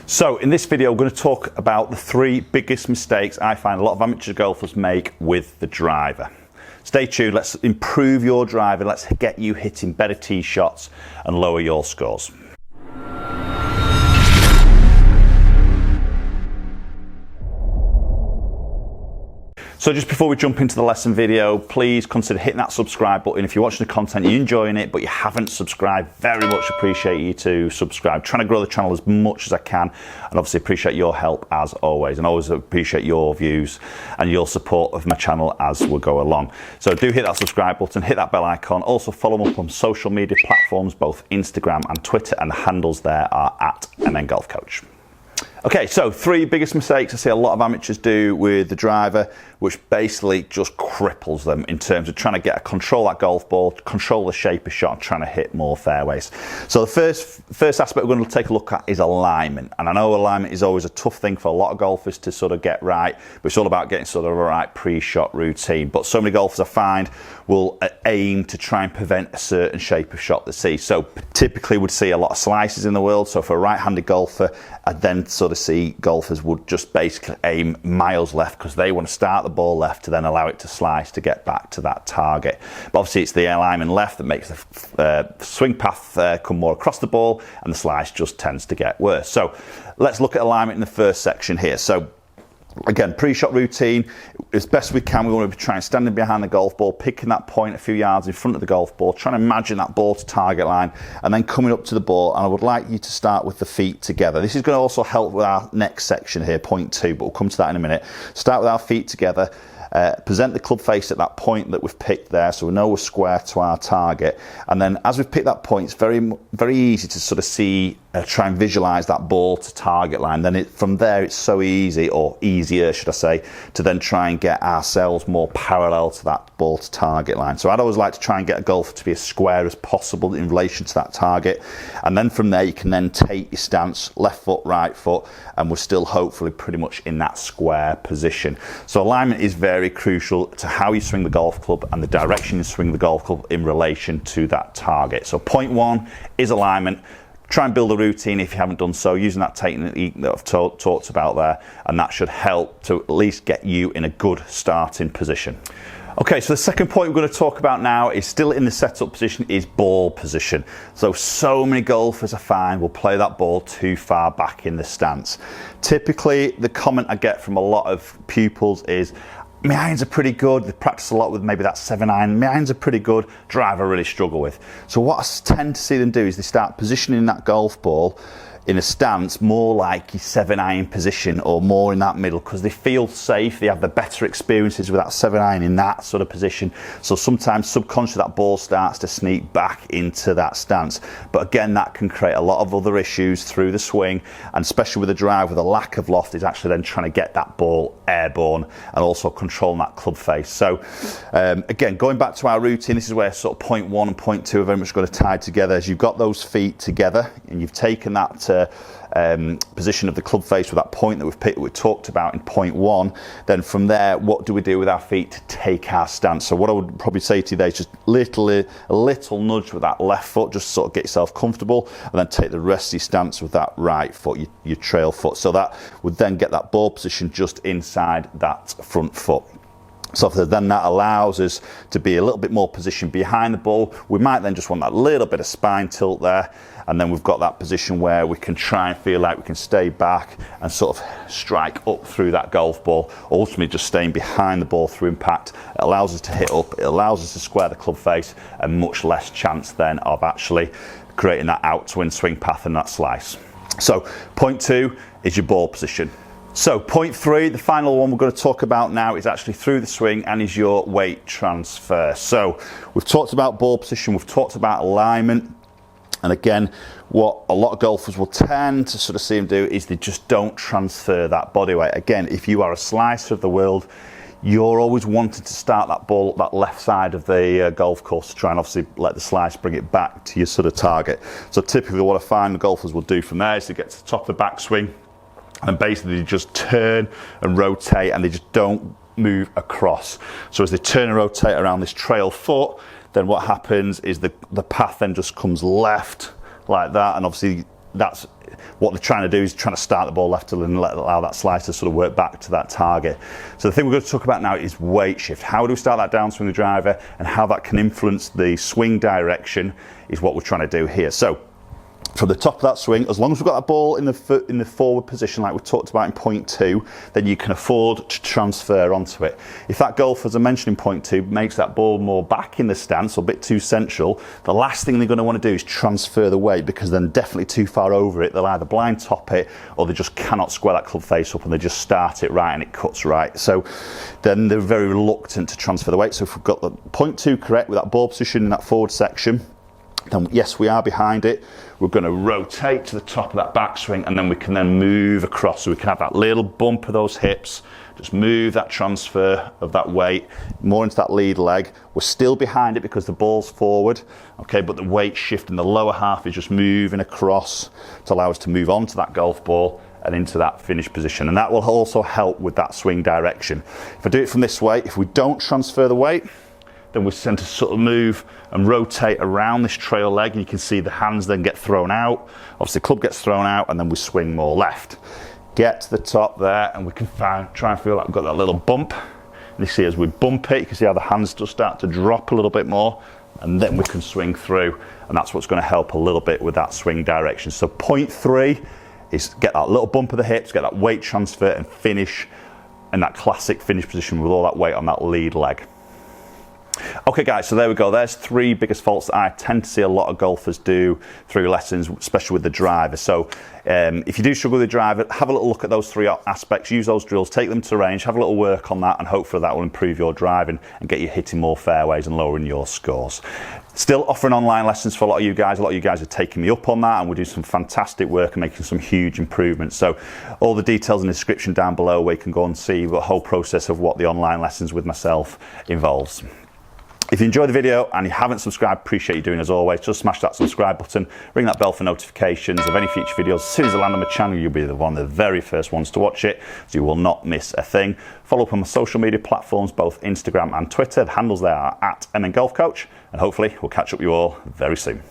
So in this video, we're going to talk about the 3 biggest mistakes I find a lot of amateur golfers make with the driver. Stay tuned, let's improve your driver, let's get you hitting better tee shots and lower your scores. So just before we jump into the lesson video, please consider hitting that subscribe button. If you're watching the content, you're enjoying it, but you haven't subscribed, very much appreciate you to subscribe. Trying to grow the channel as much as I can, and obviously appreciate your help as always, and always appreciate your views and your support of my channel as we go along. So do hit that subscribe button, hit that bell icon. Also follow me up on social media platforms, both Instagram and Twitter, and the handles there are at MN Golf Coach. Okay, so 3 biggest mistakes I see a lot of amateurs do with the driver, which basically just cripples them in terms of trying to control that golf ball, control the shape of shot, and trying to hit more fairways. So the first aspect we're going to take a look at is alignment. And I know alignment is always a tough thing for a lot of golfers to sort of get right, but it's all about getting sort of a right pre-shot routine. But so many golfers I find will aim to try and prevent a certain shape of shot they see. So typically would see a lot of slices in the world. So for a right-handed golfer, I'd then sort of see golfers would just basically aim miles left because they want to start the ball left to then allow it to slice to get back to that target. But obviously it's the alignment left that makes the swing path come more across the ball, and the slice just tends to get worse. So let's look at alignment in the first section here. So again, pre-shot routine, as best we can, we want to be trying standing behind the golf ball, picking that point a few yards in front of the golf ball, trying to imagine that ball to target line, and then coming up to the ball. And I would like you to start with the feet together. This is going to also help with our next section here, point 2, but we'll come to that in a minute. Start with our feet together. Present the club face at that point that we've picked there, so we know we're square to our target. And then as we've picked that point, it's very easy to sort of see, try and visualize that ball to target line. Then from there, it's so easy, or easier should I say, to then try and get ourselves more parallel to that ball to target line. So I'd always like to try and get a golfer to be as square as possible in relation to that target. And then from there, you can then take your stance, left foot, right foot, and we're still hopefully pretty much in that square position. So alignment is very crucial to how you swing the golf club and the direction you swing the golf club in relation to that target. So point 1 is alignment. Try and build a routine if you haven't done so, using that technique that I've talked about there, and that should help to at least get you in a good starting position. Okay, so the second point we're going to talk about now is still in the setup position, is ball position. So many golfers I find will play that ball too far back in the stance. Typically, the comment I get from a lot of pupils is, my irons are pretty good. They practice a lot with maybe that 7-iron. My irons are pretty good. Driver I really struggle with. So what I tend to see them do is they start positioning that golf ball in a stance more like your 7-iron position, or more in that middle, because they feel safe. They have the better experiences with that 7-iron in that sort of position. So sometimes subconsciously that ball starts to sneak back into that stance. But again, that can create a lot of other issues through the swing, and especially with the drive, with a lack of loft, is actually then trying to get that ball airborne and also controlling that club face. So again, going back to our routine, this is where sort of point 1 and point 2 are very much going to tie together. As you've got those feet together and you've taken that position of the club face with that point that we've picked, we talked about in point 1, then from there, what do we do with our feet to take our stance? So what I would probably say to you there is just a little nudge with that left foot, just sort of get yourself comfortable, and then take the rest of your stance with that right foot, your trail foot. So that would then get that ball position just inside that front foot. So then that allows us to be a little bit more positioned behind the ball. We might then just want that little bit of spine tilt there, and then we've got that position where we can try and feel like we can stay back and sort of strike up through that golf ball, ultimately just staying behind the ball through impact. It allows us to hit up, it allows us to square the club face, and much less chance then of actually creating that outswind swing path and that slice. So point 2 is your ball position. So point 3, the final one we're going to talk about now, is actually through the swing and is your weight transfer. So we've talked about ball position, we've talked about alignment, and again, what a lot of golfers will tend to sort of see them do is they just don't transfer that body weight. Again, if you are a slicer of the world, you're always wanting to start that ball up that left side of the golf course to try and obviously let the slice bring it back to your sort of target. So typically what I find the golfers will do from there is to get to the top of the backswing, and basically they just turn and rotate, and they just don't move across. So as they turn and rotate around this trail foot, then what happens is the path then just comes left like that, and obviously that's what they're trying to do, is trying to start the ball left and allow that slice to sort of work back to that target. So the thing we're going to talk about now is weight shift. How do we start that downswing the driver, and how that can influence the swing direction is what we're trying to do here. So from the top of that swing, as long as we've got that ball in the forward position like we talked about in point 2, then you can afford to transfer onto it. If that golfer, as I mentioned in point 2, makes that ball more back in the stance or a bit too central, the last thing they're going to want to do is transfer the weight, because then definitely too far over it, they'll either blind top it or they just cannot square that club face up and they just start it right and it cuts right. So then they're very reluctant to transfer the weight. So if we've got the point 2 correct with that ball position in that forward section, then yes, we are behind it. We're going to rotate to the top of that backswing, and then we can then move across. So we can have that little bump of those hips, just move that transfer of that weight more into that lead leg. We're still behind it because the ball's forward, okay, but the weight shift in the lower half is just moving across to allow us to move on to that golf ball and into that finish position. And that will also help with that swing direction. If I do it from this way, if we don't transfer the weight, then we tend to sort of move and rotate around this trail leg, and you can see the hands then get thrown out. Obviously the club gets thrown out, and then we swing more left. Get to the top there, and we can try and feel like we've got that little bump. And you see as we bump it, you can see how the hands just start to drop a little bit more, and then we can swing through, and that's what's going to help a little bit with that swing direction. So point 3 is get that little bump of the hips, get that weight transfer, and finish in that classic finish position with all that weight on that lead leg. Okay guys, so there we go. There's 3 biggest faults that I tend to see a lot of golfers do through lessons, especially with the driver. So if you do struggle with the driver, have a little look at those 3 aspects, use those drills, take them to range, have a little work on that, and hopefully that will improve your driving and get you hitting more fairways and lowering your scores. Still offering online lessons for a lot of you guys. A lot of you guys are taking me up on that, and we're doing some fantastic work and making some huge improvements. So all the details in the description down below, where you can go and see the whole process of what the online lessons with myself involves. If you enjoyed the video and you haven't subscribed, appreciate you doing as always. Just smash that subscribe button, ring that bell for notifications of any future videos. As soon as they land on my channel, you'll be one of the very first ones to watch it, so you will not miss a thing. Follow up on my social media platforms, both Instagram and Twitter. The handles there are @MNGolfCoach, and hopefully we'll catch up with you all very soon.